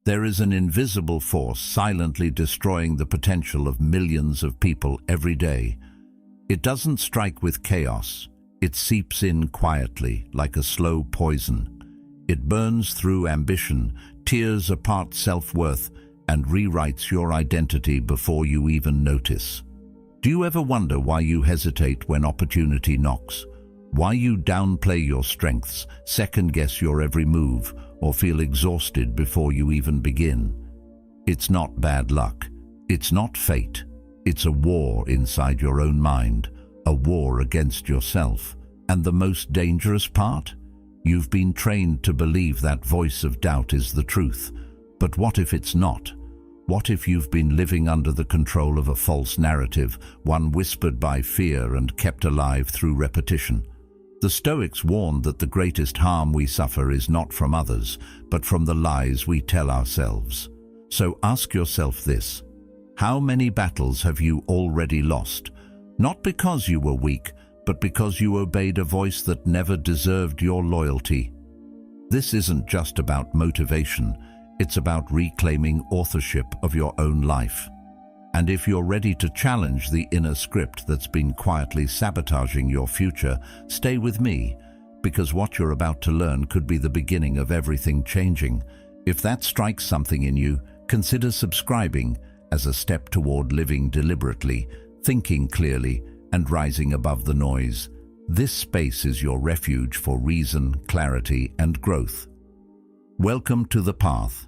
There is an invisible force silently destroying the potential of millions of people every day. It doesn't strike with chaos. It seeps in quietly, like a slow poison. It burns through ambition, tears apart self-worth, and rewrites your identity before you even notice. Do you ever wonder why you hesitate when opportunity knocks? Why you downplay your strengths, second-guess your every move, or feel exhausted before you even begin? It's not bad luck. It's not fate. It's a war inside your own mind, a war against yourself. And the most dangerous part? You've been trained to believe that voice of doubt is the truth. But what if it's not? What if you've been living under the control of a false narrative, one whispered by fear and kept alive through repetition? The Stoics warned that the greatest harm we suffer is not from others, but from the lies we tell ourselves. So ask yourself this: how many battles have you already lost? Not because you were weak, but because you obeyed a voice that never deserved your loyalty. This isn't just about motivation, it's about reclaiming authorship of your own life. And if you're ready to challenge the inner script that's been quietly sabotaging your future, stay with me, because what you're about to learn could be the beginning of everything changing. If that strikes something in you, consider subscribing as a step toward living deliberately, thinking clearly, and rising above the noise. This space is your refuge for reason, clarity, and growth. Welcome to the path.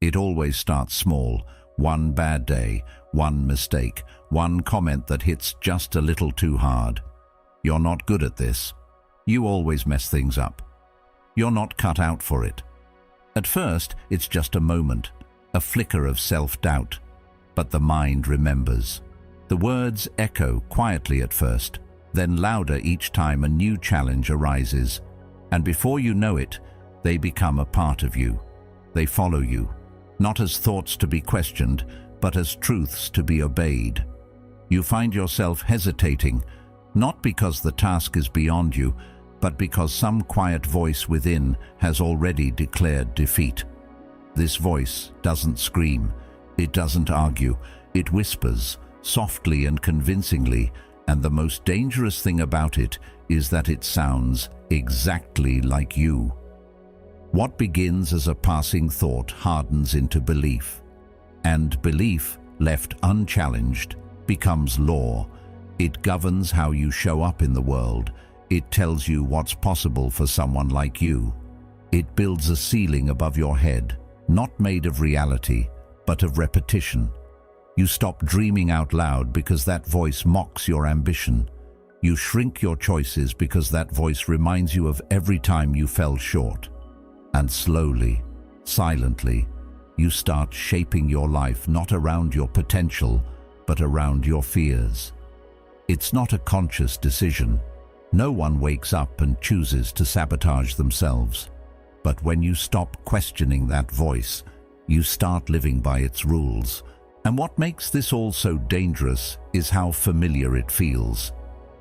It always starts small. One bad day, one mistake, one comment that hits just a little too hard. You're not good at this. You always mess things up. You're not cut out for it. At first, it's just a moment, a flicker of self-doubt. But the mind remembers. The words echo quietly at first, then louder each time a new challenge arises. And before you know it, they become a part of you. They follow you, not as thoughts to be questioned, but as truths to be obeyed. You find yourself hesitating, not because the task is beyond you, but because some quiet voice within has already declared defeat. This voice doesn't scream, it doesn't argue, it whispers, softly and convincingly, and the most dangerous thing about it is that it sounds exactly like you. What begins as a passing thought hardens into belief, and belief, left unchallenged, becomes law. It governs how you show up in the world. It tells you what's possible for someone like you. It builds a ceiling above your head, not made of reality, but of repetition. You stop dreaming out loud because that voice mocks your ambition. You shrink your choices because that voice reminds you of every time you fell short. And slowly, silently, you start shaping your life not around your potential, but around your fears. It's not a conscious decision. No one wakes up and chooses to sabotage themselves. But when you stop questioning that voice, you start living by its rules. And what makes this all so dangerous is how familiar it feels.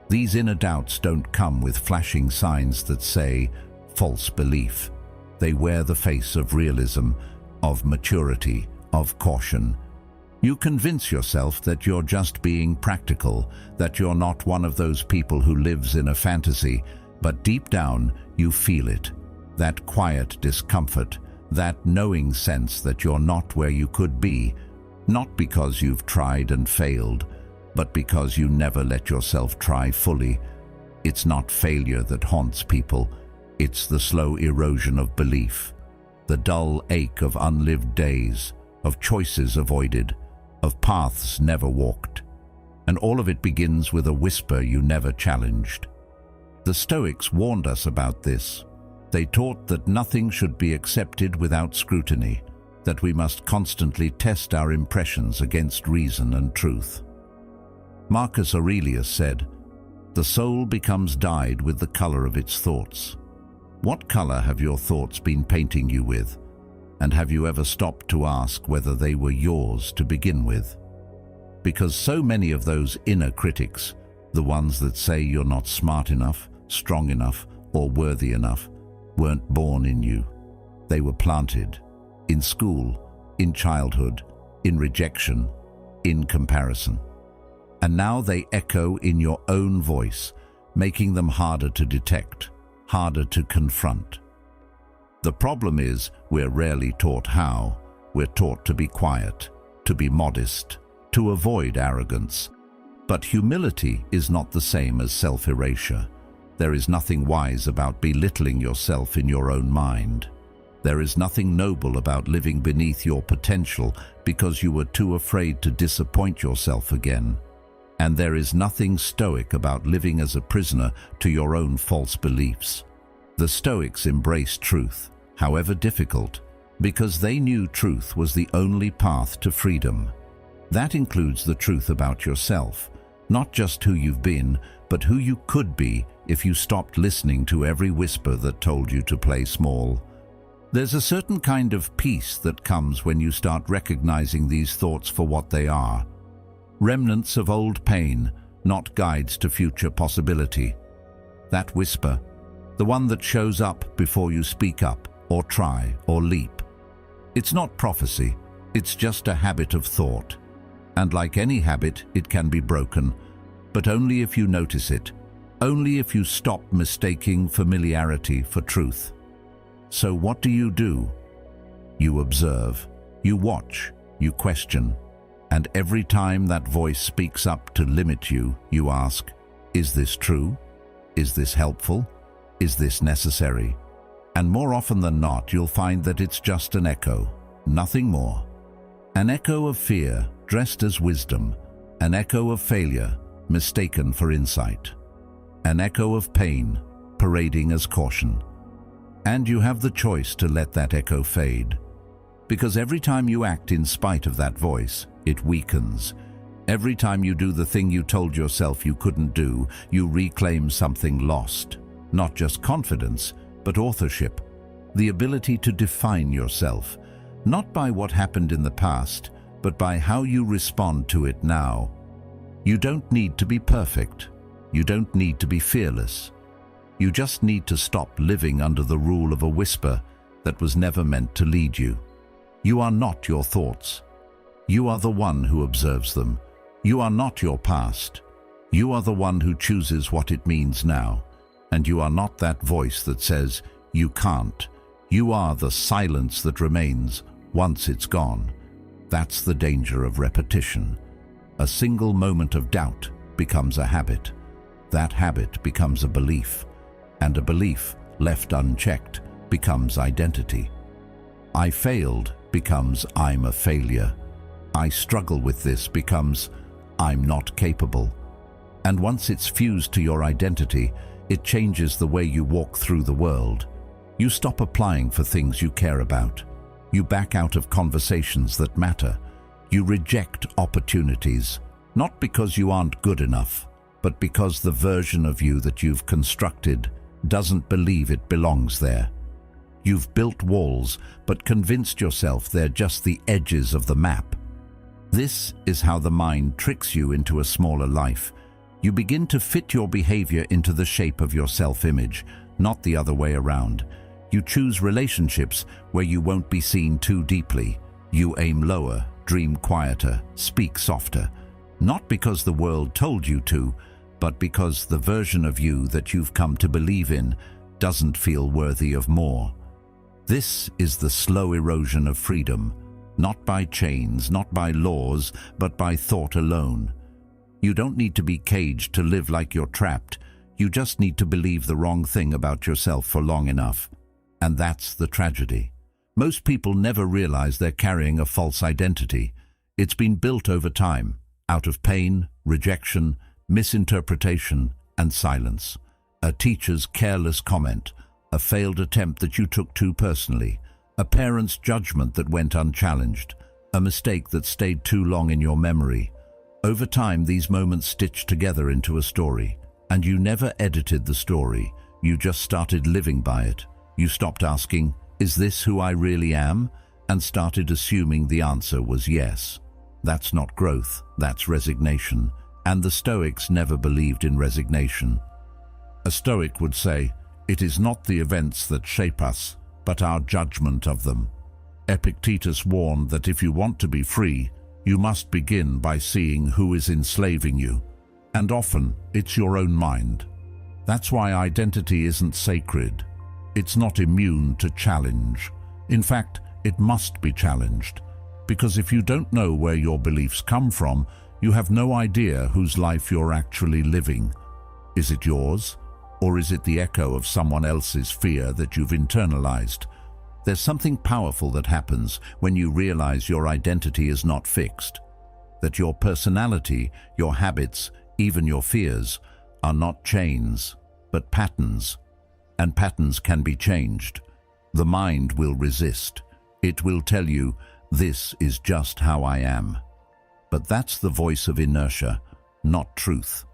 These inner doubts don't come with flashing signs that say, false belief. They wear the face of realism, of maturity, of caution. You convince yourself that you're just being practical, that you're not one of those people who lives in a fantasy, but deep down you feel it. That quiet discomfort, that knowing sense that you're not where you could be, not because you've tried and failed, but because you never let yourself try fully. It's not failure that haunts people. It's the slow erosion of belief, the dull ache of unlived days, of choices avoided, of paths never walked. And all of it begins with a whisper you never challenged. The Stoics warned us about this. They taught that nothing should be accepted without scrutiny, that we must constantly test our impressions against reason and truth. Marcus Aurelius said, "The soul becomes dyed with the color of its thoughts." What color have your thoughts been painting you with? And have you ever stopped to ask whether they were yours to begin with? Because so many of those inner critics, the ones that say you're not smart enough, strong enough, or worthy enough, weren't born in you. They were planted in school, in childhood, in rejection, in comparison. And now they echo in your own voice, making them harder to detect, harder to confront. The problem is we're rarely taught how. We're taught to be quiet, to be modest, to avoid arrogance. But humility is not the same as self-erasure. There is nothing wise about belittling yourself in your own mind. There is nothing noble about living beneath your potential because you were too afraid to disappoint yourself again. And there is nothing stoic about living as a prisoner to your own false beliefs. The Stoics embraced truth, however difficult, because they knew truth was the only path to freedom. That includes the truth about yourself, not just who you've been, but who you could be if you stopped listening to every whisper that told you to play small. There's a certain kind of peace that comes when you start recognizing these thoughts for what they are. Remnants of old pain, not guides to future possibility. That whisper, the one that shows up before you speak up, or try, or leap. It's not prophecy, it's just a habit of thought. And like any habit, it can be broken, but only if you notice it, only if you stop mistaking familiarity for truth. So what do? You observe, you watch, you question, and every time that voice speaks up to limit you, you ask, is this true? Is this helpful? Is this necessary? And more often than not, you'll find that it's just an echo, nothing more. An echo of fear, dressed as wisdom, an echo of failure, mistaken for insight, an echo of pain, parading as caution. And you have the choice to let that echo fade. Because every time you act in spite of that voice, it weakens. Every time you do the thing you told yourself you couldn't do, you reclaim something lost. Not just confidence, but authorship. The ability to define yourself, not by what happened in the past, but by how you respond to it now. You don't need to be perfect. You don't need to be fearless. You just need to stop living under the rule of a whisper that was never meant to lead you. You are not your thoughts. You are the one who observes them. You are not your past. You are the one who chooses what it means now. And you are not that voice that says, you can't. You are the silence that remains once it's gone. That's the danger of repetition. A single moment of doubt becomes a habit. That habit becomes a belief. And a belief, left unchecked, becomes identity. I failed becomes I'm a failure. I struggle with this becomes I'm not capable. And once it's fused to your identity, it changes the way you walk through the world. You stop applying for things you care about. You back out of conversations that matter. You reject opportunities, not because you aren't good enough, but because the version of you that you've constructed doesn't believe it belongs there. You've built walls, but convinced yourself they're just the edges of the map. This is how the mind tricks you into a smaller life. You begin to fit your behavior into the shape of your self-image, not the other way around. You choose relationships where you won't be seen too deeply. You aim lower, dream quieter, speak softer. Not because the world told you to, but because the version of you that you've come to believe in doesn't feel worthy of more. This is the slow erosion of freedom, not by chains, not by laws, but by thought alone. You don't need to be caged to live like you're trapped. You just need to believe the wrong thing about yourself for long enough. And that's the tragedy. Most people never realize they're carrying a false identity. It's been built over time, out of pain, rejection, misinterpretation, and silence. A teacher's careless comment, a failed attempt that you took too personally, a parent's judgment that went unchallenged, a mistake that stayed too long in your memory. Over time, these moments stitched together into a story, and you never edited the story. You just started living by it. You stopped asking, is this who I really am? And started assuming the answer was yes. That's not growth, that's resignation. And the Stoics never believed in resignation. A Stoic would say, it is not the events that shape us, but our judgment of them. Epictetus warned that if you want to be free, you must begin by seeing who is enslaving you. And often, it's your own mind. That's why identity isn't sacred. It's not immune to challenge. In fact, it must be challenged. Because if you don't know where your beliefs come from, you have no idea whose life you're actually living. Is it yours? Or is it the echo of someone else's fear that you've internalized? There's something powerful that happens when you realize your identity is not fixed. That your personality, your habits, even your fears, are not chains, but patterns. And patterns can be changed. The mind will resist. It will tell you, this is just how I am. But that's the voice of inertia, not truth.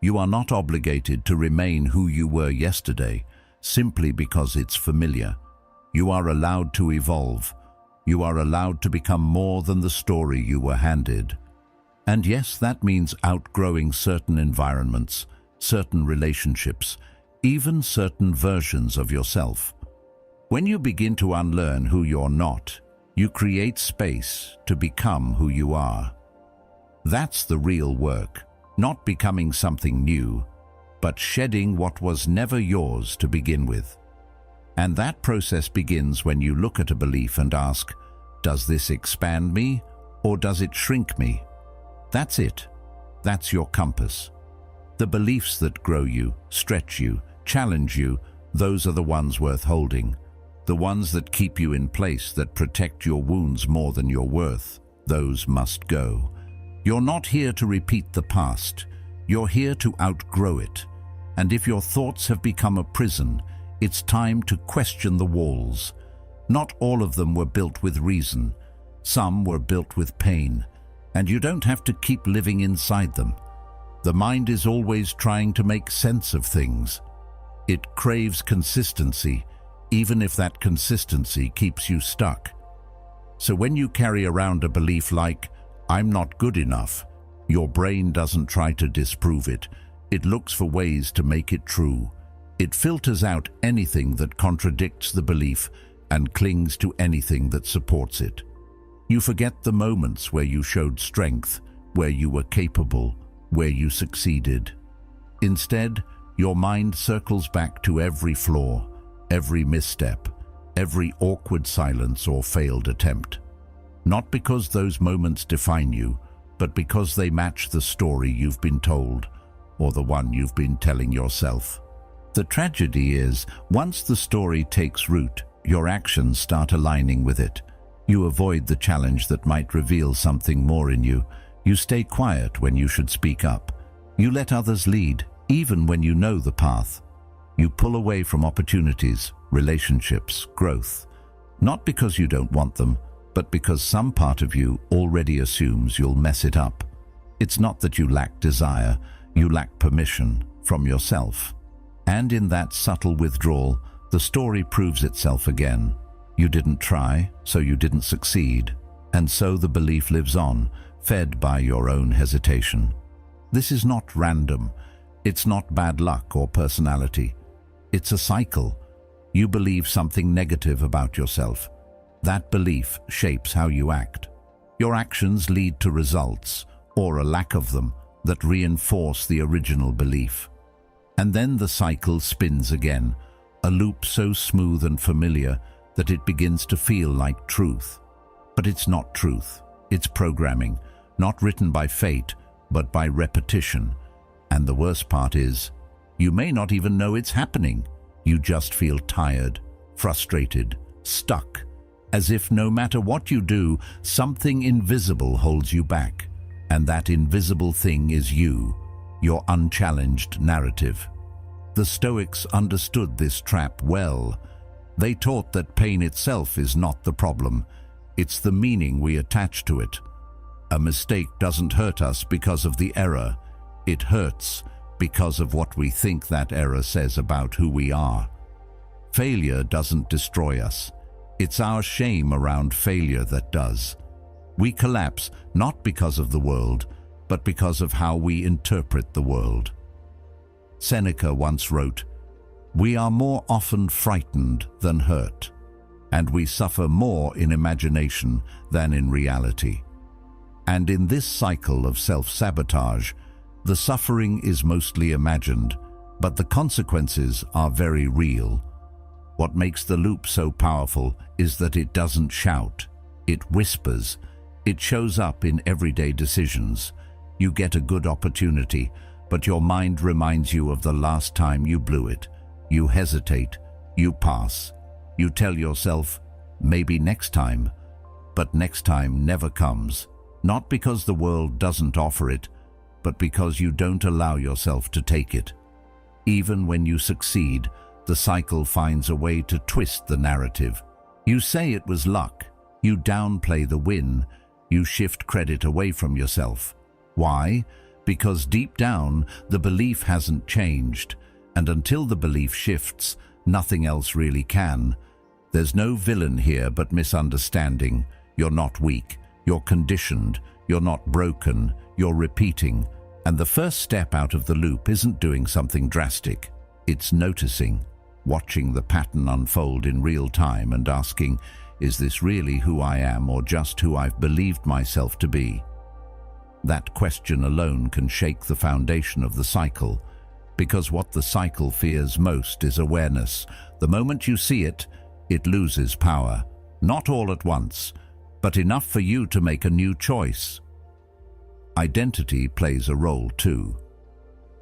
You are not obligated to remain who you were yesterday, simply because it's familiar. You are allowed to evolve. You are allowed to become more than the story you were handed. And yes, that means outgrowing certain environments, certain relationships, even certain versions of yourself. When you begin to unlearn who you're not, you create space to become who you are. That's the real work, not becoming something new, but shedding what was never yours to begin with. And that process begins when you look at a belief and ask, does this expand me or does it shrink me? That's it. That's your compass. The beliefs that grow you, stretch you, challenge you, those are the ones worth holding. The ones that keep you in place, that protect your wounds more than your worth, those must go. You're not here to repeat the past. You're here to outgrow it. And if your thoughts have become a prison, it's time to question the walls. Not all of them were built with reason. Some were built with pain. And you don't have to keep living inside them. The mind is always trying to make sense of things. It craves consistency, even if that consistency keeps you stuck. So when you carry around a belief like, I'm not good enough, your brain doesn't try to disprove it. It looks for ways to make it true. It filters out anything that contradicts the belief and clings to anything that supports it. You forget the moments where you showed strength, where you were capable, where you succeeded. Instead, your mind circles back to every flaw, every misstep, every awkward silence or failed attempt. Not because those moments define you, but because they match the story you've been told, or the one you've been telling yourself. The tragedy is, once the story takes root, your actions start aligning with it. You avoid the challenge that might reveal something more in you. You stay quiet when you should speak up. You let others lead, even when you know the path. You pull away from opportunities, relationships, growth. Not because you don't want them, but because some part of you already assumes you'll mess it up. It's not that you lack desire, you lack permission from yourself. And in that subtle withdrawal, the story proves itself again. You didn't try, so you didn't succeed. And so the belief lives on, fed by your own hesitation. This is not random. It's not bad luck or personality. It's a cycle. You believe something negative about yourself. That belief shapes how you act. Your actions lead to results, or a lack of them, that reinforce the original belief. And then the cycle spins again, a loop so smooth and familiar that it begins to feel like truth. But it's not truth. It's programming, not written by fate, but by repetition. And the worst part is, you may not even know it's happening. You just feel tired, frustrated, stuck, as if no matter what you do, something invisible holds you back. And that invisible thing is you, your unchallenged narrative. The Stoics understood this trap well. They taught that pain itself is not the problem. It's the meaning we attach to it. A mistake doesn't hurt us because of the error. It hurts because of what we think that error says about who we are. Failure doesn't destroy us. It's our shame around failure that does. We collapse not because of the world, but because of how we interpret the world. Seneca once wrote, "We are more often frightened than hurt." and we suffer more in imagination than in reality. And in this cycle of self-sabotage, the suffering is mostly imagined, but the consequences are very real. What makes the loop so powerful is that it doesn't shout, it whispers. It shows up in everyday decisions. You get a good opportunity, but your mind reminds you of the last time you blew it. You hesitate, you pass. You tell yourself, maybe next time, but next time never comes. Not because the world doesn't offer it, but because you don't allow yourself to take it. Even when you succeed, the cycle finds a way to twist the narrative. You say it was luck. You downplay the win. You shift credit away from yourself. Why? Because deep down, the belief hasn't changed. And until the belief shifts, nothing else really can. There's no villain here but misunderstanding. You're not weak. You're conditioned. You're not broken. You're repeating. And the first step out of the loop isn't doing something drastic. It's noticing, watching the pattern unfold in real time and asking, is this really who I am or just who I've believed myself to be? That question alone can shake the foundation of the cycle, because what the cycle fears most is awareness. The moment you see it, it loses power. Not all at once, but enough for you to make a new choice. Identity plays a role too.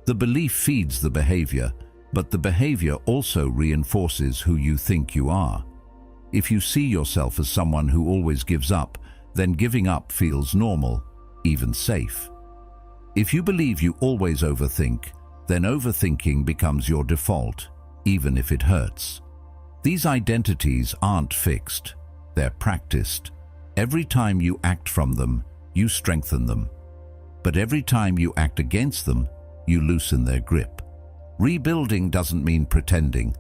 The belief feeds the behavior, but the behavior also reinforces who you think you are. If you see yourself as someone who always gives up, then giving up feels normal, even safe. If you believe you always overthink, then overthinking becomes your default, even if it hurts. These identities aren't fixed, they're practiced. Every time you act from them, you strengthen them. But every time you act against them, you loosen their grip. Rebuilding doesn't mean pretending.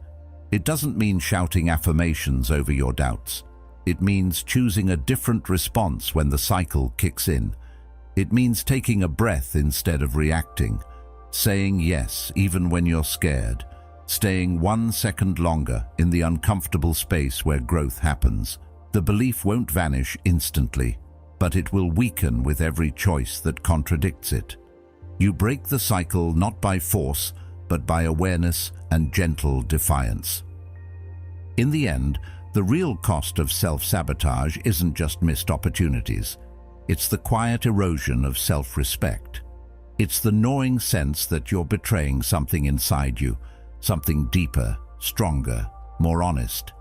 It doesn't mean shouting affirmations over your doubts. It means choosing a different response when the cycle kicks in. It means taking a breath instead of reacting, saying yes even when you're scared, staying 1 second longer in the uncomfortable space where growth happens. The belief won't vanish instantly, but it will weaken with every choice that contradicts it. You break the cycle not by force, but by awareness and gentle defiance. In the end, the real cost of self-sabotage isn't just missed opportunities. It's the quiet erosion of self-respect. It's the gnawing sense that you're betraying something inside you, something deeper, stronger, more honest.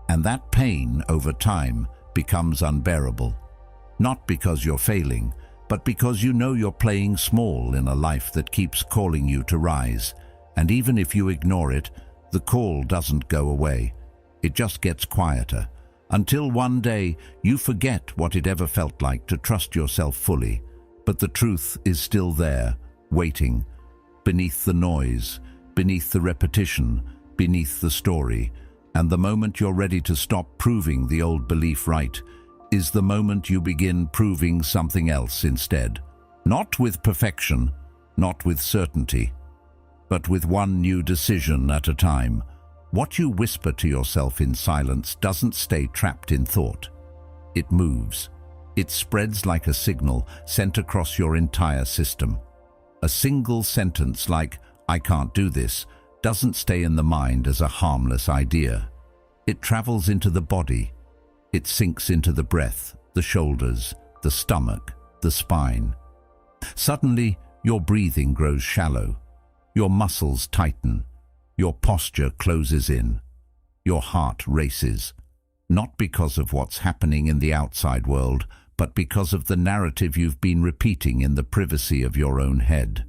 And that pain, over time, becomes unbearable. Not because you're failing, but because you know you're playing small in a life that keeps calling you to rise. And even if you ignore it, the call doesn't go away. It just gets quieter, until one day you forget what it ever felt like to trust yourself fully. But the truth is still there, waiting, beneath the noise, beneath the repetition, beneath the story. And the moment you're ready to stop proving the old belief right is the moment you begin proving something else instead. Not with perfection, not with certainty, but with one new decision at a time. What you whisper to yourself in silence doesn't stay trapped in thought. It moves. It spreads like a signal sent across your entire system. A single sentence like, "I can't do this," doesn't stay in the mind as a harmless idea. It travels into the body. It sinks into the breath, the shoulders, the stomach, the spine. Suddenly, your breathing grows shallow. Your muscles tighten. Your posture closes in. Your heart races. Not because of what's happening in the outside world, but because of the narrative you've been repeating in the privacy of your own head.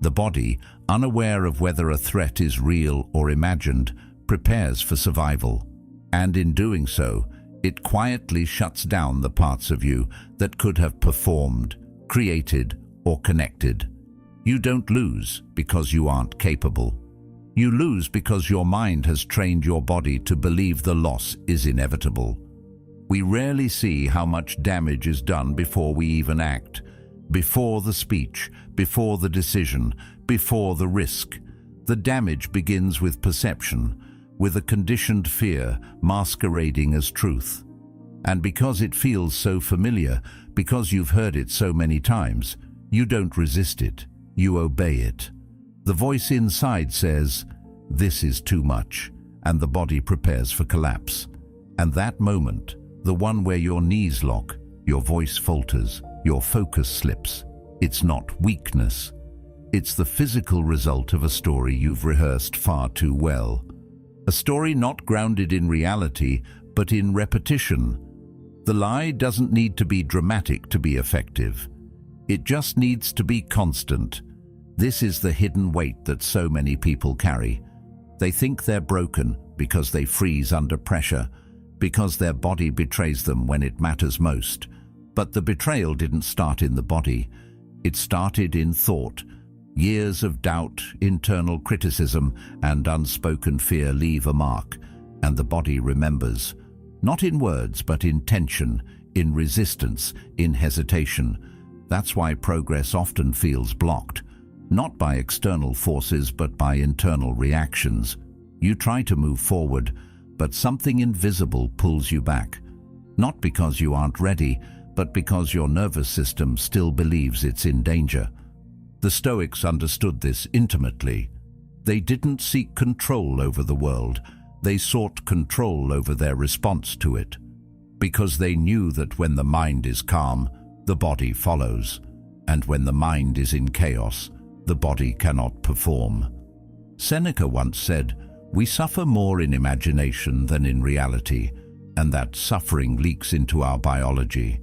The body, unaware of whether a threat is real or imagined, prepares for survival. And in doing so, it quietly shuts down the parts of you that could have performed, created, or connected. You don't lose because you aren't capable. You lose because your mind has trained your body to believe the loss is inevitable. We rarely see how much damage is done before we even act, before the speech, before the decision, before the risk. The damage begins with perception, with a conditioned fear masquerading as truth. And because it feels so familiar, because you've heard it so many times, you don't resist it, you obey it. The voice inside says, "This is too much," and the body prepares for collapse. And that moment, the one where your knees lock, your voice falters, your focus slips, it's not weakness. It's the physical result of a story you've rehearsed far too well. A story not grounded in reality, but in repetition. The lie doesn't need to be dramatic to be effective. It just needs to be constant. This is the hidden weight that so many people carry. They think they're broken because they freeze under pressure, because their body betrays them when it matters most. But the betrayal didn't start in the body. It started in thought. Years of doubt, internal criticism, and unspoken fear leave a mark, and the body remembers. Not in words, but in tension, in resistance, in hesitation. That's why progress often feels blocked, not by external forces, but by internal reactions. You try to move forward, but something invisible pulls you back. Not because you aren't ready, but because your nervous system still believes it's in danger. The Stoics understood this intimately. They didn't seek control over the world. They sought control over their response to it, because they knew that when the mind is calm, the body follows, and when the mind is in chaos, the body cannot perform. Seneca once said, "We suffer more in imagination than in reality," and that suffering leaks into our biology.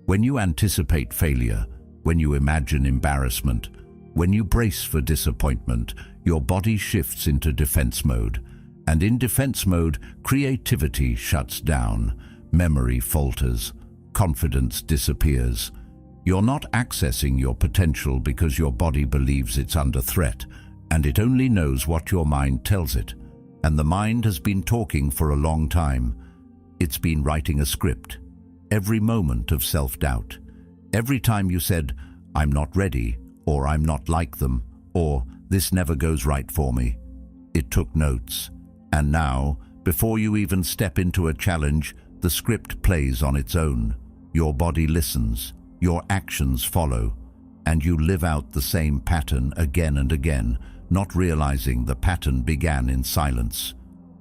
When you anticipate failure, when you imagine embarrassment, when you brace for disappointment, your body shifts into defense mode. And in defense mode, creativity shuts down, memory falters, confidence disappears. You're not accessing your potential because your body believes it's under threat, and it only knows what your mind tells it. And the mind has been talking for a long time. It's been writing a script. Every moment of self-doubt. Every time you said, "I'm not ready," or "I'm not like them," or "this never goes right for me," it took notes. And now, before you even step into a challenge, the script plays on its own. Your body listens, your actions follow, and you live out the same pattern again and again, not realizing the pattern began in silence.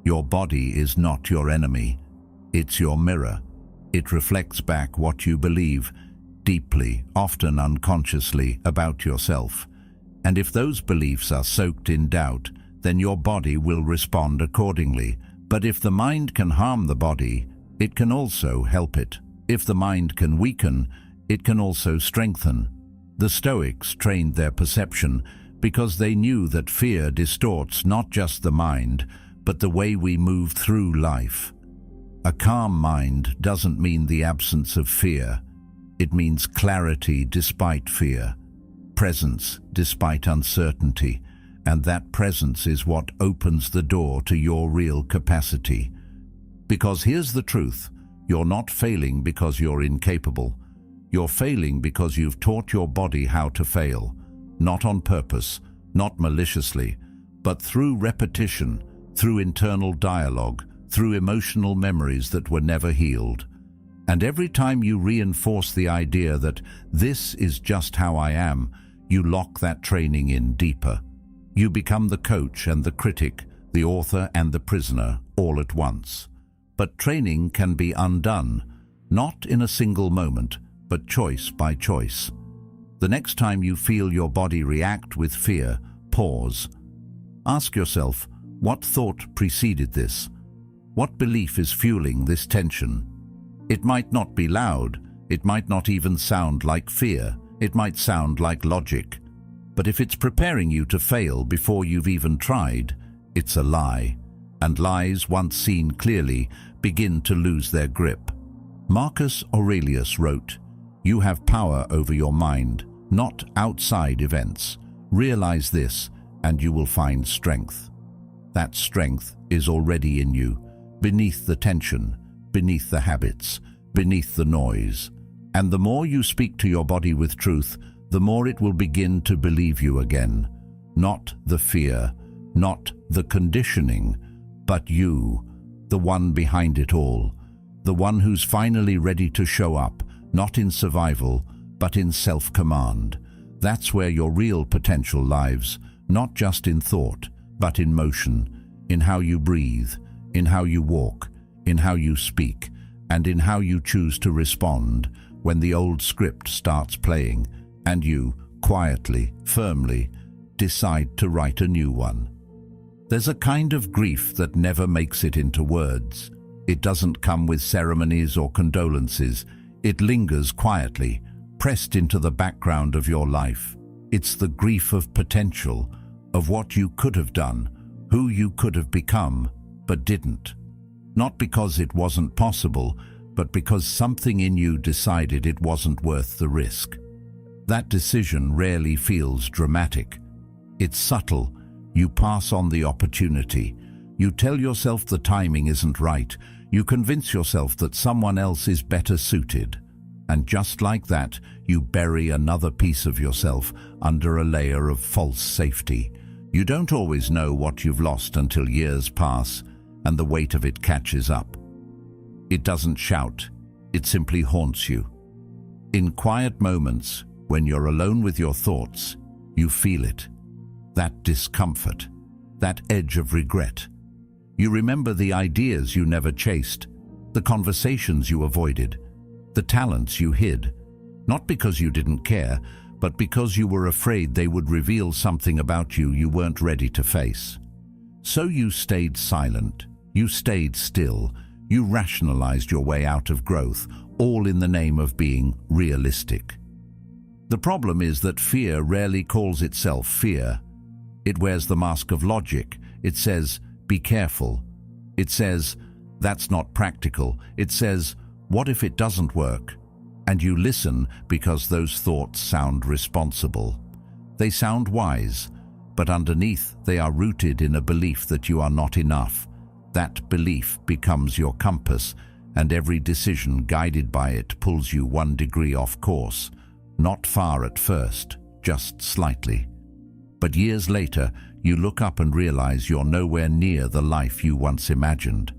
Your body is not your enemy. It's your mirror. It reflects back what you believe, deeply, often unconsciously, about yourself. And if those beliefs are soaked in doubt, then your body will respond accordingly. But if the mind can harm the body, it can also help it. If the mind can weaken, it can also strengthen. The Stoics trained their perception because they knew that fear distorts not just the mind, but the way we move through life. A calm mind doesn't mean the absence of fear. It means clarity despite fear, presence despite uncertainty, and that presence is what opens the door to your real capacity. Because here's the truth, you're not failing because you're incapable. You're failing because you've taught your body how to fail, not on purpose, not maliciously, but through repetition, through internal dialogue, through emotional memories that were never healed. And every time you reinforce the idea that this is just how I am, you lock that training in deeper. You become the coach and the critic, the author and the prisoner, all at once. But training can be undone, not in a single moment, but choice by choice. The next time you feel your body react with fear, pause. Ask yourself, what thought preceded this? What belief is fueling this tension? It might not be loud, it might not even sound like fear, it might sound like logic. But if it's preparing you to fail before you've even tried, it's a lie. And lies, once seen clearly, begin to lose their grip. Marcus Aurelius wrote, "You have power over your mind, not outside events. Realize this, and you will find strength." That strength is already in you, beneath the tension, beneath the habits, beneath the noise. And the more you speak to your body with truth, the more it will begin to believe you again. Not the fear, not the conditioning, but you, the one behind it all, the one who's finally ready to show up, not in survival, but in self-command. That's where your real potential lives, not just in thought, but in motion, in how you breathe, in how you walk, in how you speak, and in how you choose to respond when the old script starts playing and you, quietly, firmly, decide to write a new one. There's a kind of grief that never makes it into words. It doesn't come with ceremonies or condolences. It lingers quietly, pressed into the background of your life. It's the grief of potential, of what you could have done, who you could have become, but didn't. Not because it wasn't possible, but because something in you decided it wasn't worth the risk. That decision rarely feels dramatic. It's subtle. You pass on the opportunity. You tell yourself the timing isn't right. You convince yourself that someone else is better suited. And just like that, you bury another piece of yourself under a layer of false safety. You don't always know what you've lost until years pass and the weight of it catches up. It doesn't shout, it simply haunts you. In quiet moments, when you're alone with your thoughts, you feel it. That discomfort, that edge of regret. You remember the ideas you never chased, the conversations you avoided, the talents you hid, not because you didn't care, but because you were afraid they would reveal something about you weren't ready to face. So you stayed silent, you stayed still, you rationalized your way out of growth, all in the name of being realistic. The problem is that fear rarely calls itself fear. It wears the mask of logic. It says, be careful. It says, that's not practical. It says, what if it doesn't work? And you listen because those thoughts sound responsible. They sound wise, but underneath they are rooted in a belief that you are not enough. That belief becomes your compass, and every decision guided by it pulls you 1 degree off course. Not far at first, just slightly. But years later, you look up and realize you're nowhere near the life you once imagined.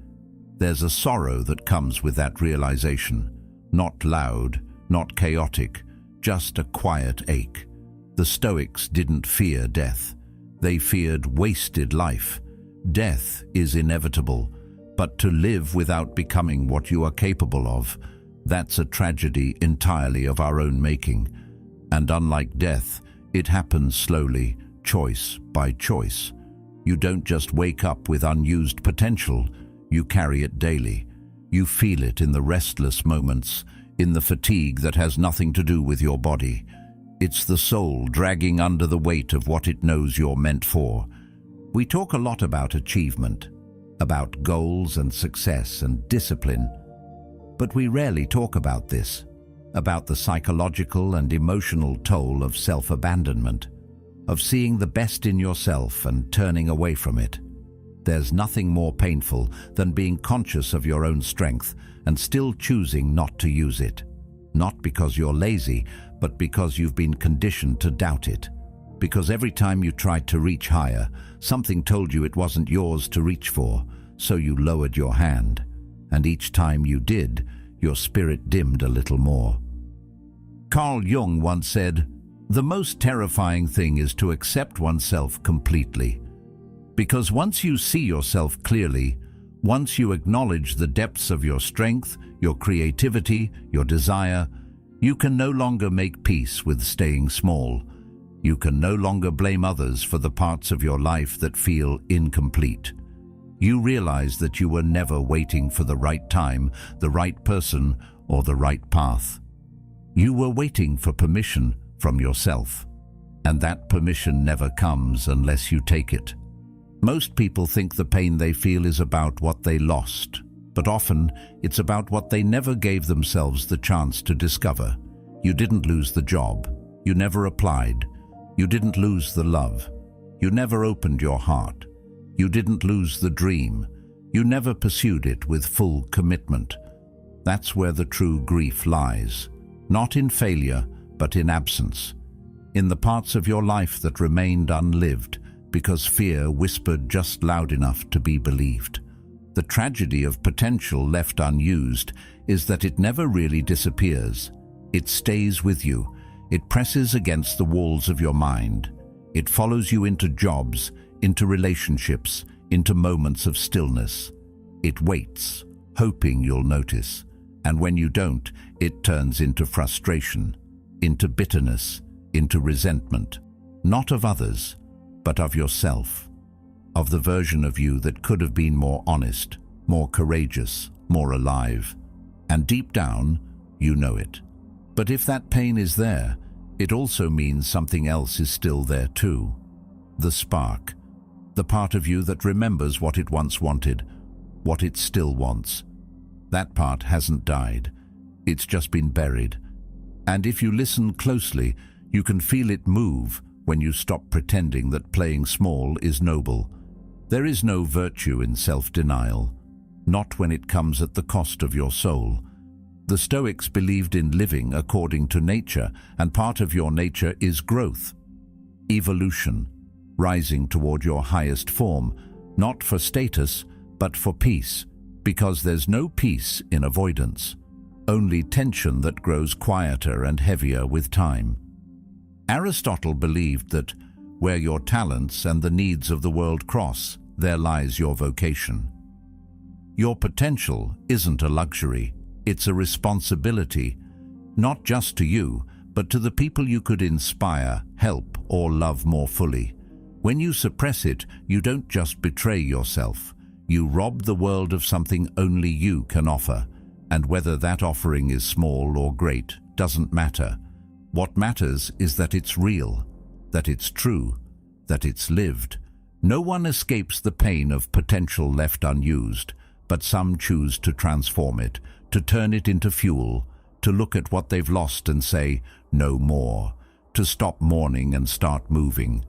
There's a sorrow that comes with that realization. Not loud, not chaotic, just a quiet ache. The Stoics didn't fear death. They feared wasted life. Death is inevitable, but to live without becoming what you are capable of, that's a tragedy entirely of our own making. And unlike death, it happens slowly, choice by choice. You don't just wake up with unused potential, you carry it daily. You feel it in the restless moments, in the fatigue that has nothing to do with your body. It's the soul dragging under the weight of what it knows you're meant for. We talk a lot about achievement, about goals and success and discipline, but we rarely talk about this, about the psychological and emotional toll of self-abandonment, of seeing the best in yourself and turning away from it. There's nothing more painful than being conscious of your own strength and still choosing not to use it. Not because you're lazy, but because you've been conditioned to doubt it. Because every time you tried to reach higher, something told you it wasn't yours to reach for, so you lowered your hand. And each time you did, your spirit dimmed a little more. Carl Jung once said, "The most terrifying thing is to accept oneself completely. Because once you see yourself clearly, once you acknowledge the depths of your strength, your creativity, your desire, you can no longer make peace with staying small. You can no longer blame others for the parts of your life that feel incomplete. You realize that you were never waiting for the right time, the right person, or the right path. You were waiting for permission from yourself, and that permission never comes unless you take it. Most people think the pain they feel is about what they lost, but often it's about what they never gave themselves the chance to discover. You didn't lose the job. You never applied. You didn't lose the love. You never opened your heart. You didn't lose the dream. You never pursued it with full commitment. That's where the true grief lies. Not in failure, but in absence. In the parts of your life that remained unlived, because fear whispered just loud enough to be believed. The tragedy of potential left unused is that it never really disappears. It stays with you. It presses against the walls of your mind. It follows you into jobs, into relationships, into moments of stillness. It waits, hoping you'll notice. And when you don't, it turns into frustration, into bitterness, into resentment, not of others, but of yourself, of the version of you that could have been more honest, more courageous, more alive. And deep down, you know it. But if that pain is there, it also means something else is still there too. The spark, the part of you that remembers what it once wanted, what it still wants. That part hasn't died. It's just been buried. And if you listen closely, you can feel it move when you stop pretending that playing small is noble. There is no virtue in self-denial, not when it comes at the cost of your soul. The Stoics believed in living according to nature, and part of your nature is growth, evolution, rising toward your highest form, not for status, but for peace, because there's no peace in avoidance, only tension that grows quieter and heavier with time. Aristotle believed that where your talents and the needs of the world cross, there lies your vocation. Your potential isn't a luxury, it's a responsibility, not just to you, but to the people you could inspire, help, or love more fully. When you suppress it, you don't just betray yourself. You rob the world of something only you can offer, and whether that offering is small or great doesn't matter. What matters is that it's real, that it's true, that it's lived. No one escapes the pain of potential left unused, but some choose to transform it, to turn it into fuel, to look at what they've lost and say, no more, to stop mourning and start moving.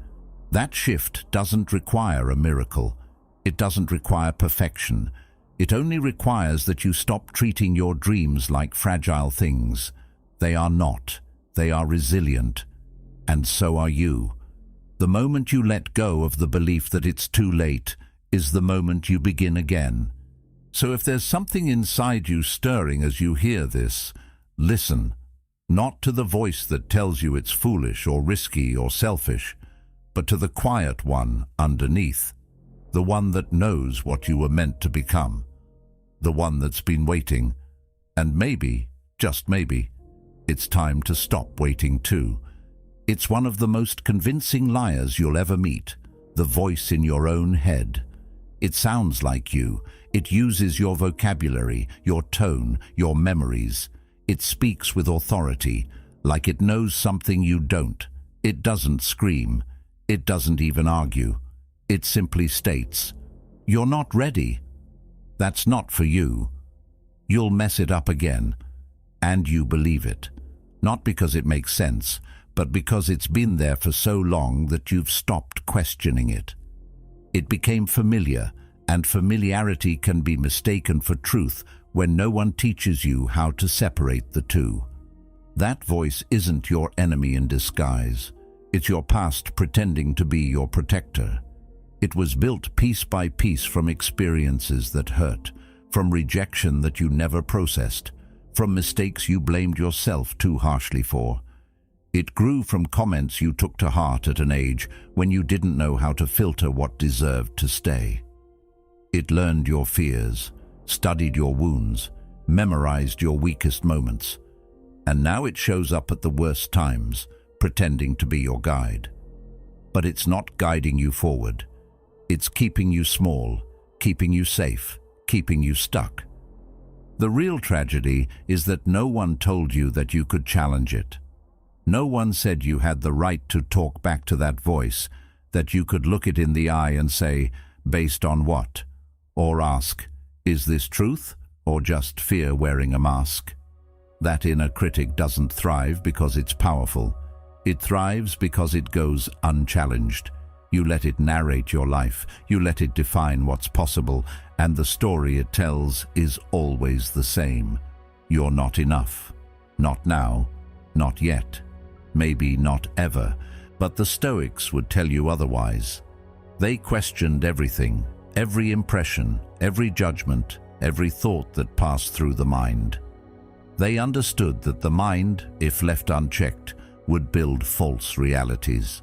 That shift doesn't require a miracle. It doesn't require perfection. It only requires that you stop treating your dreams like fragile things. They are not. They are resilient. And so are you. The moment you let go of the belief that it's too late is the moment you begin again. So if there's something inside you stirring as you hear this, listen, not to the voice that tells you it's foolish or risky or selfish, but to the quiet one underneath, the one that knows what you were meant to become, the one that's been waiting, and maybe, just maybe, it's time to stop waiting too. It's one of the most convincing liars you'll ever meet, the voice in your own head. It sounds like you. It uses your vocabulary, your tone, your memories. It speaks with authority, like it knows something you don't. It doesn't scream. It doesn't even argue. It simply states, "You're not ready. That's not for you. You'll mess it up again." And you believe it. Not because it makes sense, but because it's been there for so long that you've stopped questioning it. It became familiar, and familiarity can be mistaken for truth when no one teaches you how to separate the two. That voice isn't your enemy in disguise. It's your past pretending to be your protector. It was built piece by piece from experiences that hurt, from rejection that you never processed, from mistakes you blamed yourself too harshly for. It grew from comments you took to heart at an age when you didn't know how to filter what deserved to stay. It learned your fears, studied your wounds, memorized your weakest moments, and now it shows up at the worst times, pretending to be your guide. But it's not guiding you forward. It's keeping you small, keeping you safe, keeping you stuck. The real tragedy is that no one told you that you could challenge it. No one said you had the right to talk back to that voice, that you could look it in the eye and say, based on what? Or ask, is this truth or just fear wearing a mask? That inner critic doesn't thrive because it's powerful. It thrives because it goes unchallenged. You let it narrate your life, you let it define what's possible, and the story it tells is always the same. You're not enough. Not now, not yet, maybe not ever, but the Stoics would tell you otherwise. They questioned everything, every impression, every judgment, every thought that passed through the mind. They understood that the mind, if left unchecked, would build false realities.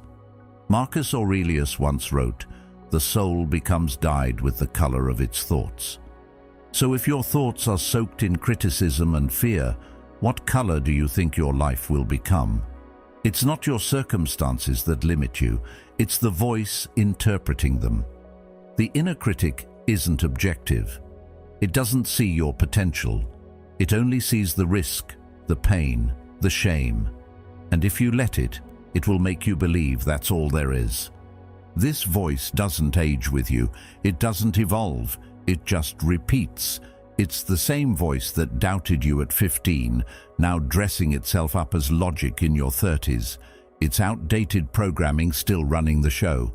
Marcus Aurelius once wrote, "The soul becomes dyed with the color of its thoughts." So if your thoughts are soaked in criticism and fear, what color do you think your life will become? It's not your circumstances that limit you, it's the voice interpreting them. The inner critic isn't objective. It doesn't see your potential. It only sees the risk, the pain, the shame. And if you let it, it will make you believe that's all there is. This voice doesn't age with you. It doesn't evolve. It just repeats. It's the same voice that doubted you at 15, now dressing itself up as logic in your 30s. It's outdated programming still running the show.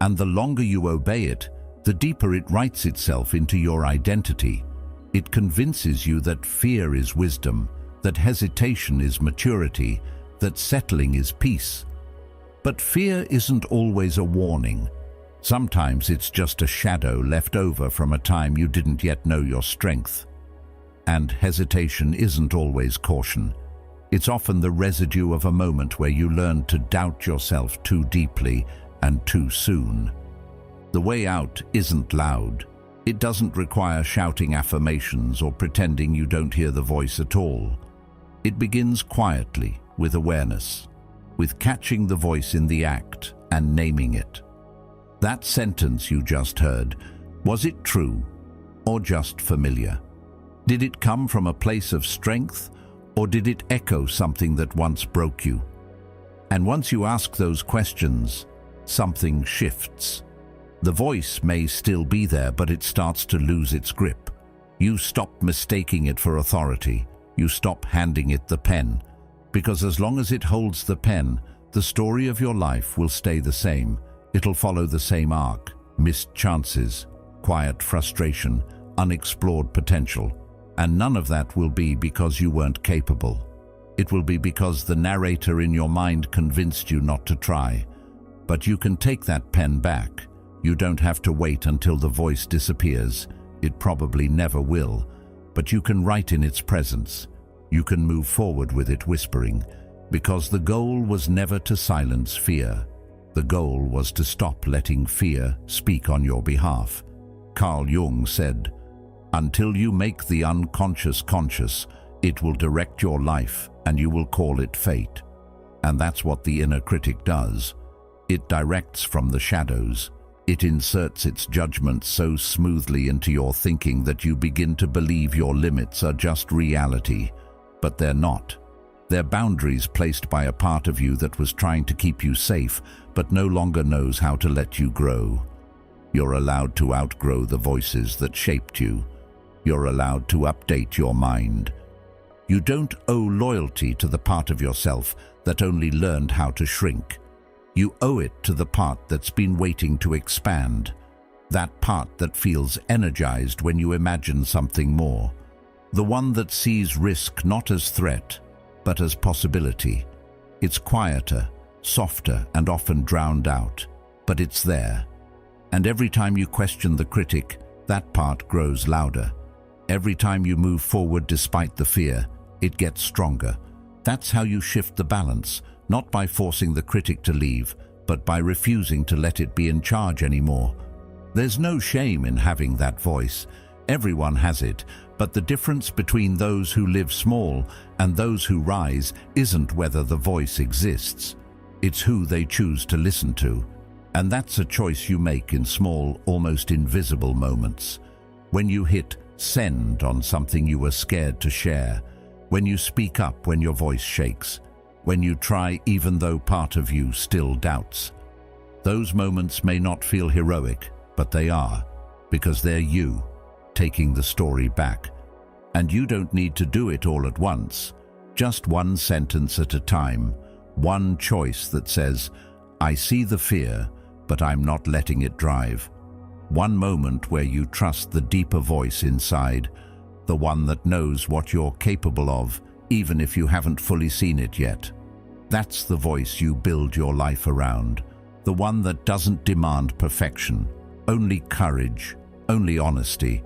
And the longer you obey it, the deeper it writes itself into your identity. It convinces you that fear is wisdom, that hesitation is maturity, that settling is peace. But fear isn't always a warning. Sometimes it's just a shadow left over from a time you didn't yet know your strength. And hesitation isn't always caution. It's often the residue of a moment where you learned to doubt yourself too deeply and too soon. The way out isn't loud. It doesn't require shouting affirmations or pretending you don't hear the voice at all. It begins quietly, with awareness, with catching the voice in the act and naming it. That sentence you just heard, was it true or just familiar? Did it come from a place of strength or did it echo something that once broke you? And once you ask those questions, something shifts. The voice may still be there, but it starts to lose its grip. You stop mistaking it for authority. You stop handing it the pen. Because as long as it holds the pen, the story of your life will stay the same. It'll follow the same arc: missed chances, quiet frustration, unexplored potential. And none of that will be because you weren't capable. It will be because the narrator in your mind convinced you not to try. But you can take that pen back. You don't have to wait until the voice disappears. It probably never will. But you can write in its presence. You can move forward with it whispering, because the goal was never to silence fear. The goal was to stop letting fear speak on your behalf. Carl Jung said, "Until you make the unconscious conscious, it will direct your life and you will call it fate." And that's what the inner critic does. It directs from the shadows. It inserts its judgments so smoothly into your thinking that you begin to believe your limits are just reality. But they're not. They're boundaries placed by a part of you that was trying to keep you safe, but no longer knows how to let you grow. You're allowed to outgrow the voices that shaped you. You're allowed to update your mind. You don't owe loyalty to the part of yourself that only learned how to shrink. You owe it to the part that's been waiting to expand. That part that feels energized when you imagine something more. The one that sees risk not as threat, but as possibility. It's quieter, softer, and often drowned out, but it's there. And every time you question the critic, that part grows louder. Every time you move forward despite the fear, it gets stronger. That's how you shift the balance, not by forcing the critic to leave, but by refusing to let it be in charge anymore. There's no shame in having that voice. Everyone has it, but the difference between those who live small and those who rise isn't whether the voice exists. It's who they choose to listen to. And that's a choice you make in small, almost invisible moments. When you hit send on something you were scared to share. When you speak up when your voice shakes. When you try even though part of you still doubts. Those moments may not feel heroic, but they are, because they're you, taking the story back. And you don't need to do it all at once. Just one sentence at a time. One choice that says, "I see the fear, but I'm not letting it drive." One moment where you trust the deeper voice inside, the one that knows what you're capable of, even if you haven't fully seen it yet. That's the voice you build your life around. the one that doesn't demand perfection, only courage, only honesty,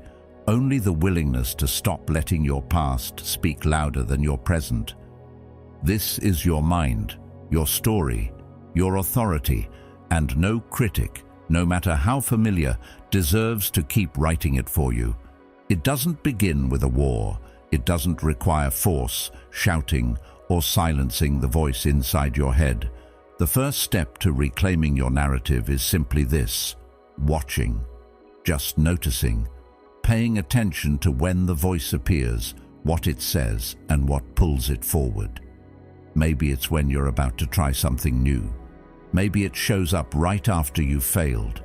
only the willingness to stop letting your past speak louder than your present. This is your mind, your story, your authority, and no critic, no matter how familiar, deserves to keep writing it for you. It doesn't begin with a war. It doesn't require force, shouting, or silencing the voice inside your head. The first step to reclaiming your narrative is simply this: watching, just noticing, paying attention to when the voice appears, what it says, and what pulls it forward. Maybe it's when you're about to try something new. Maybe it shows up right after you've failed.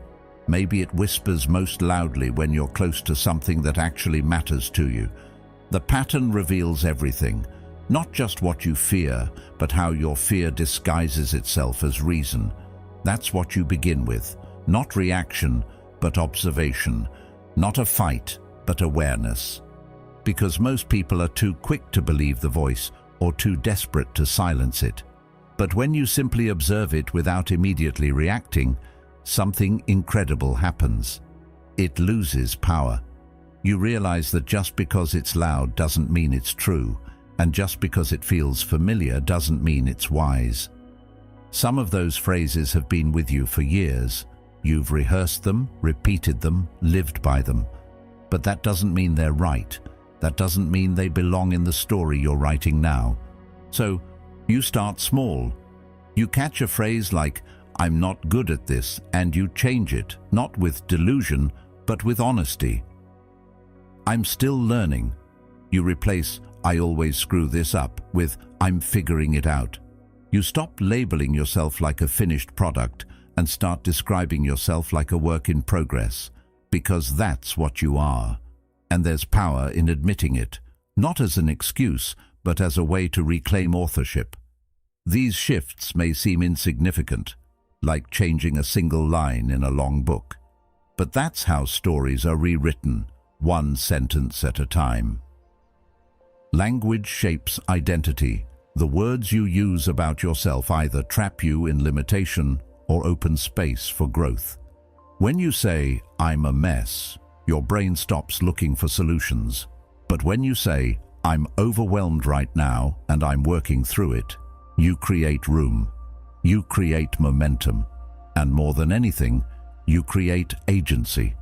Maybe it whispers most loudly when you're close to something that actually matters to you. The pattern reveals everything, not just what you fear, but how your fear disguises itself as reason. That's what you begin with, not reaction, but observation, not a fight, but awareness. Because most people are too quick to believe the voice or too desperate to silence it. But when you simply observe it without immediately reacting, something incredible happens. It loses power. You realize that just because it's loud doesn't mean it's true, and just because it feels familiar doesn't mean it's wise. Some of those phrases have been with you for years. You've rehearsed them, repeated them, lived by them. But that doesn't mean they're right. That doesn't mean they belong in the story you're writing now. So, you start small. You catch a phrase like, "I'm not good at this," and you change it, not with delusion, but with honesty. "I'm still learning." You replace, "I always screw this up," with, "I'm figuring it out." You stop labeling yourself like a finished product and start describing yourself like a work in progress, because that's what you are. And there's power in admitting it, not as an excuse, but as a way to reclaim authorship. These shifts may seem insignificant, like changing a single line in a long book. But that's how stories are rewritten, one sentence at a time. Language shapes identity. The words you use about yourself either trap you in limitation or open space for growth. When you say, "I'm a mess," your brain stops looking for solutions. But when you say, "I'm overwhelmed right now and I'm working through it," you create room. You create momentum. And more than anything, you create agency.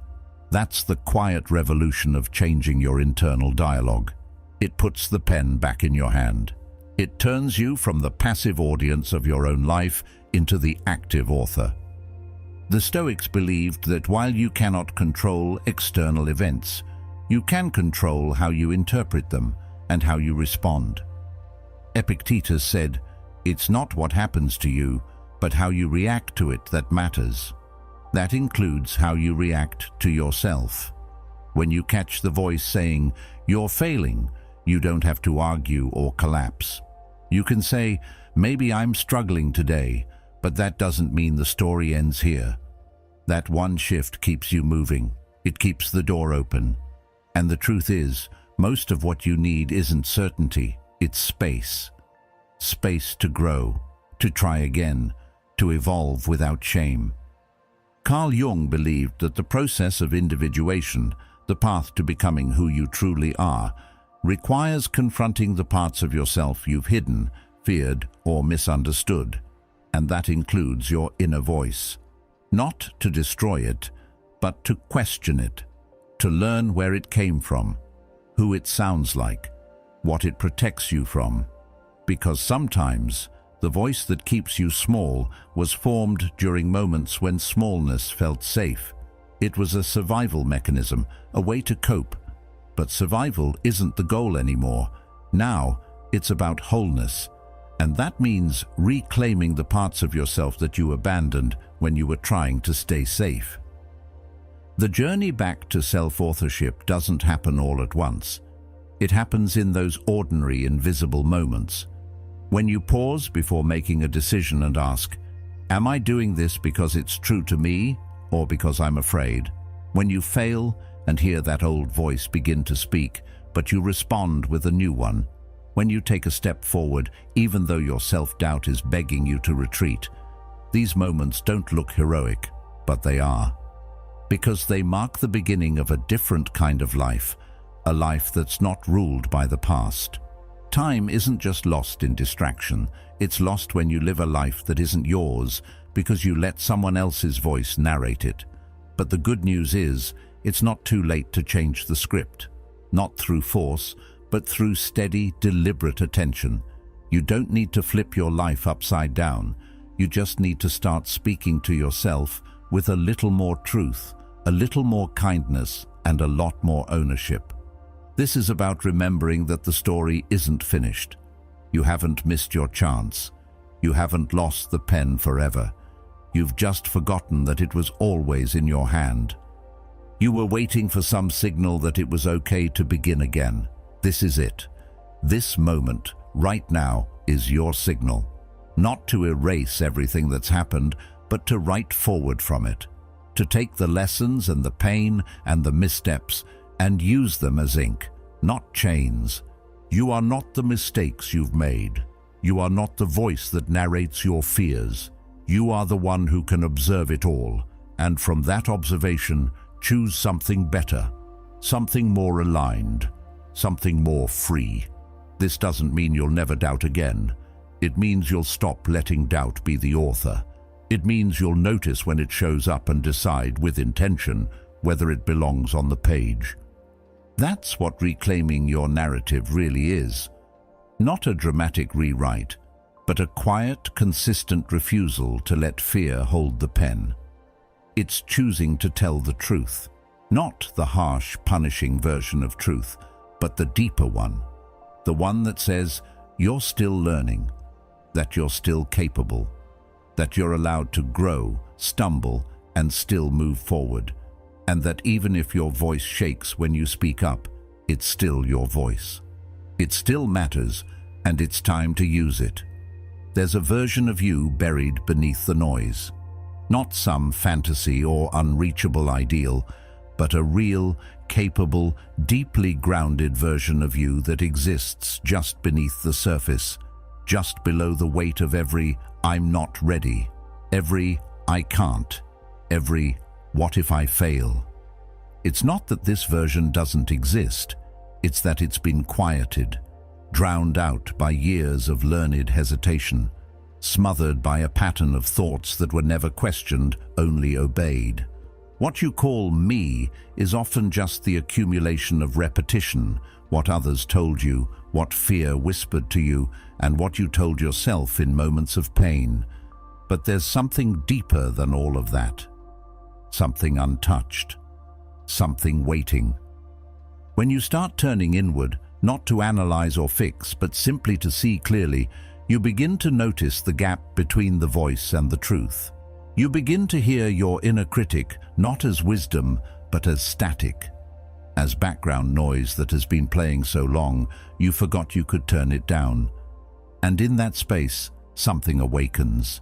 That's the quiet revolution of changing your internal dialogue. It puts the pen back in your hand. It turns you from the passive audience of your own life into the active author. The Stoics believed that while you cannot control external events, you can control how you interpret them and how you respond. Epictetus said, "It's not what happens to you, but how you react to it that matters." That includes how you react to yourself. When you catch the voice saying, "You're failing," you don't have to argue or collapse. You can say, "Maybe I'm struggling today, but that doesn't mean the story ends here." That one shift keeps you moving. It keeps the door open. And the truth is, most of what you need isn't certainty, it's space. Space to grow, to try again, to evolve without shame. Carl Jung believed that the process of individuation, the path to becoming who you truly are, requires confronting the parts of yourself you've hidden, feared, or misunderstood. And that includes your inner voice. Not to destroy it, but to question it, to learn where it came from, who it sounds like, what it protects you from. Because sometimes, the voice that keeps you small was formed during moments when smallness felt safe. It was a survival mechanism, a way to cope. But survival isn't the goal anymore. Now, it's about wholeness. And that means reclaiming the parts of yourself that you abandoned when you were trying to stay safe. The journey back to self-authorship doesn't happen all at once. It happens in those ordinary, invisible moments. When you pause before making a decision and ask, "Am I doing this because it's true to me or because I'm afraid?" When you fail and hear that old voice begin to speak, but you respond with a new one. When you take a step forward, even though your self-doubt is begging you to retreat. These moments don't look heroic, but they are. Because they mark the beginning of a different kind of life, a life that's not ruled by the past. Time isn't just lost in distraction, it's lost when you live a life that isn't yours because you let someone else's voice narrate it. But the good news is, it's not too late to change the script. Not through force, but through steady, deliberate attention. You don't need to flip your life upside down. You just need to start speaking to yourself with a little more truth, a little more kindness, and a lot more ownership. This is about remembering that the story isn't finished. You haven't missed your chance. You haven't lost the pen forever. You've just forgotten that it was always in your hand. You were waiting for some signal that it was okay to begin again. This is it. This moment, right now, is your signal. Not to erase everything that's happened, but to write forward from it. To take the lessons and the pain and the missteps and use them as ink, not chains. You are not the mistakes you've made. You are not the voice that narrates your fears. You are the one who can observe it all, and from that observation, choose something better, something more aligned, something more free. This doesn't mean you'll never doubt again. It means you'll stop letting doubt be the author. It means you'll notice when it shows up and decide with intention whether it belongs on the page. That's what reclaiming your narrative really is. Not a dramatic rewrite, but a quiet, consistent refusal to let fear hold the pen. It's choosing to tell the truth, not the harsh, punishing version of truth, but the deeper one. The one that says, you're still learning, that you're still capable, that you're allowed to grow, stumble, and still move forward, and that even if your voice shakes when you speak up, it's still your voice. It still matters, and it's time to use it. There's a version of you buried beneath the noise. Not some fantasy or unreachable ideal, but a real, capable, deeply grounded version of you that exists just beneath the surface, just below the weight of every "I'm not ready," every "I can't," every "what if I fail." It's not that this version doesn't exist, it's that it's been quieted, drowned out by years of learned hesitation, smothered by a pattern of thoughts that were never questioned, only obeyed. What you call me is often just the accumulation of repetition, what others told you, what fear whispered to you, and what you told yourself in moments of pain. But there's something deeper than all of that. Something untouched. Something waiting. When you start turning inward, not to analyze or fix, but simply to see clearly, you begin to notice the gap between the voice and the truth. You begin to hear your inner critic not as wisdom, but as static, as background noise that has been playing so long you forgot you could turn it down. And in that space, something awakens.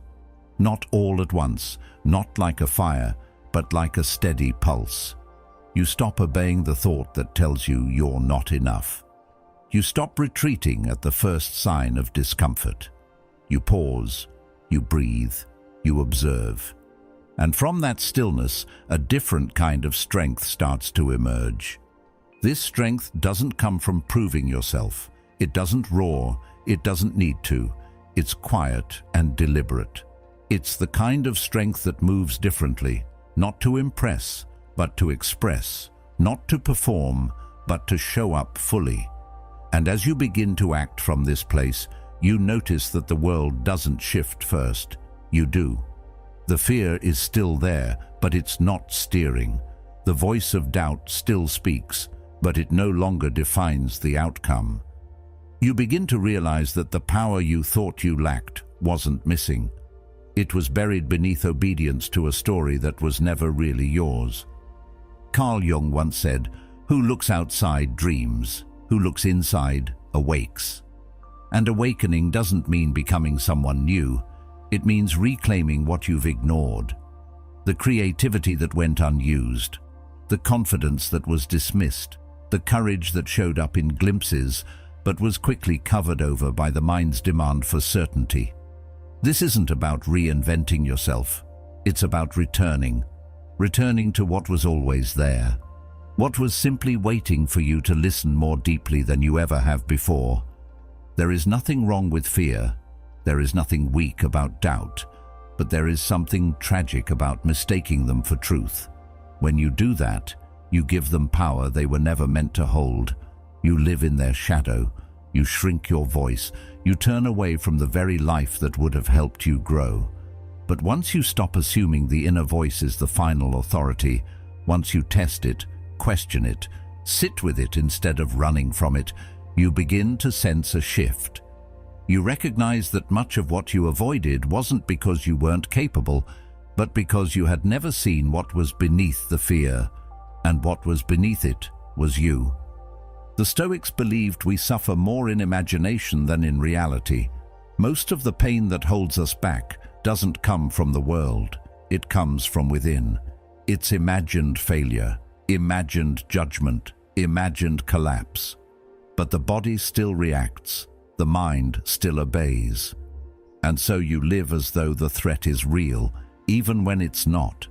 Not all at once, not like a fire, but like a steady pulse. You stop obeying the thought that tells you you're not enough. You stop retreating at the first sign of discomfort. You pause, you breathe, you observe. And from that stillness, a different kind of strength starts to emerge. This strength doesn't come from proving yourself. It doesn't roar, it doesn't need to. It's quiet and deliberate. It's the kind of strength that moves differently, not to impress, but to express, not to perform, but to show up fully. And as you begin to act from this place, you notice that the world doesn't shift first. You do. The fear is still there, but it's not steering. The voice of doubt still speaks, but it no longer defines the outcome. You begin to realize that the power you thought you lacked wasn't missing. It was buried beneath obedience to a story that was never really yours. Carl Jung once said, "Who looks outside dreams. Who looks inside awakes." And awakening doesn't mean becoming someone new. It means reclaiming what you've ignored. The creativity that went unused, the confidence that was dismissed, the courage that showed up in glimpses but was quickly covered over by the mind's demand for certainty. This isn't about reinventing yourself. It's about returning to what was always there, what was simply waiting for you to listen more deeply than you ever have before. There is nothing wrong with fear. There is nothing weak about doubt, but there is something tragic about mistaking them for truth. When you do that, you give them power they were never meant to hold. You live in their shadow. You shrink your voice. You turn away from the very life that would have helped you grow. But once you stop assuming the inner voice is the final authority, once you test it, question it, sit with it instead of running from it, you begin to sense a shift. You recognize that much of what you avoided wasn't because you weren't capable, but because you had never seen what was beneath the fear, and what was beneath it was you. The Stoics believed we suffer more in imagination than in reality. Most of the pain that holds us back doesn't come from the world. It comes from within. It's imagined failure, imagined judgment, imagined collapse. But the body still reacts. The mind still obeys. And so you live as though the threat is real, even when it's not.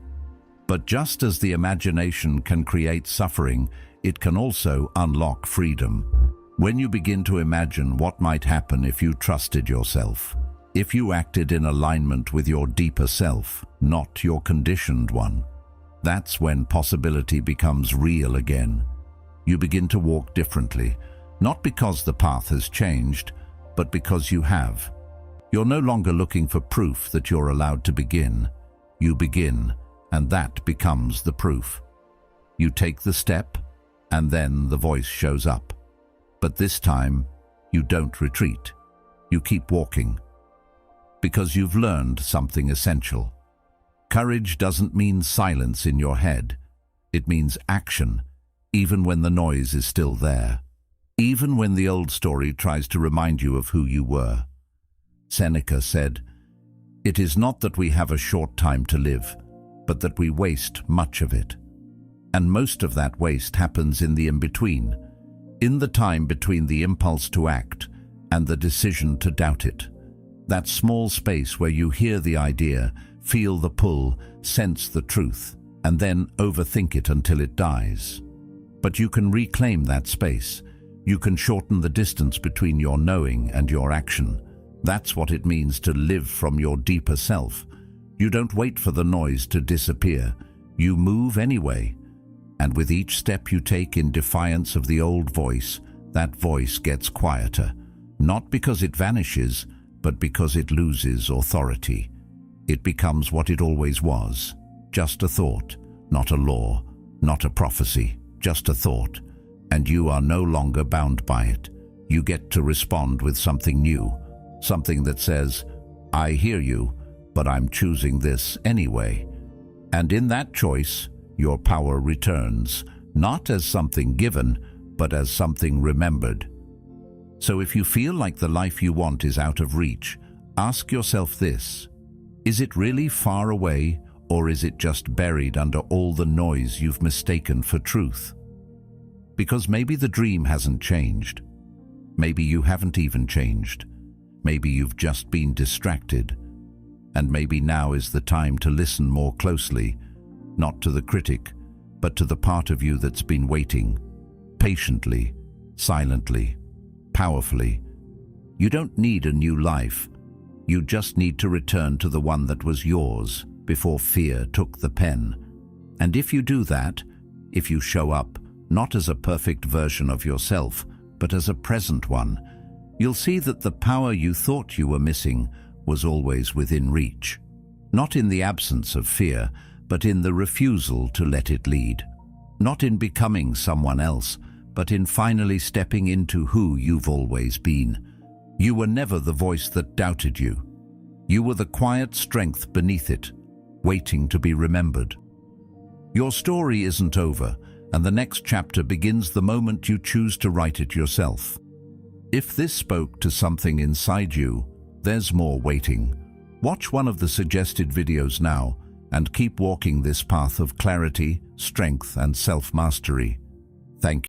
But just as the imagination can create suffering, it can also unlock freedom. When you begin to imagine what might happen if you trusted yourself, if you acted in alignment with your deeper self, not your conditioned one, that's when possibility becomes real again. You begin to walk differently, not because the path has changed, but because you have. You're no longer looking for proof that you're allowed to begin. You begin, and that becomes the proof. You take the step, and then the voice shows up. But this time, you don't retreat. You keep walking. Because you've learned something essential. Courage doesn't mean silence in your head. It means action, even when the noise is still there. Even when the old story tries to remind you of who you were. Seneca said, "It is not that we have a short time to live, but that we waste much of it." And most of that waste happens in the in-between, in the time between the impulse to act and the decision to doubt it. That small space where you hear the idea, feel the pull, sense the truth, and then overthink it until it dies. But you can reclaim that space. You can shorten the distance between your knowing and your action. That's what it means to live from your deeper self. You don't wait for the noise to disappear. You move anyway. And with each step you take in defiance of the old voice, that voice gets quieter. Not because it vanishes, but because it loses authority. It becomes what it always was. Just a thought, not a law, not a prophecy, just a thought. And you are no longer bound by it. You get to respond with something new, something that says, "I hear you, but I'm choosing this anyway." And in that choice, your power returns, not as something given, but as something remembered. So if you feel like the life you want is out of reach, ask yourself this: is it really far away, or is it just buried under all the noise you've mistaken for truth? Because maybe the dream hasn't changed. Maybe you haven't even changed. Maybe you've just been distracted. And maybe now is the time to listen more closely, not to the critic, but to the part of you that's been waiting, patiently, silently, powerfully. You don't need a new life. You just need to return to the one that was yours before fear took the pen. And if you do that, if you show up, not as a perfect version of yourself, but as a present one, you'll see that the power you thought you were missing was always within reach. Not in the absence of fear, but in the refusal to let it lead. Not in becoming someone else, but in finally stepping into who you've always been. You were never the voice that doubted you. You were the quiet strength beneath it, waiting to be remembered. Your story isn't over, and the next chapter begins the moment you choose to write it yourself. If this spoke to something inside you, there's more waiting. Watch one of the suggested videos now and keep walking this path of clarity, strength, and self-mastery. Thank you.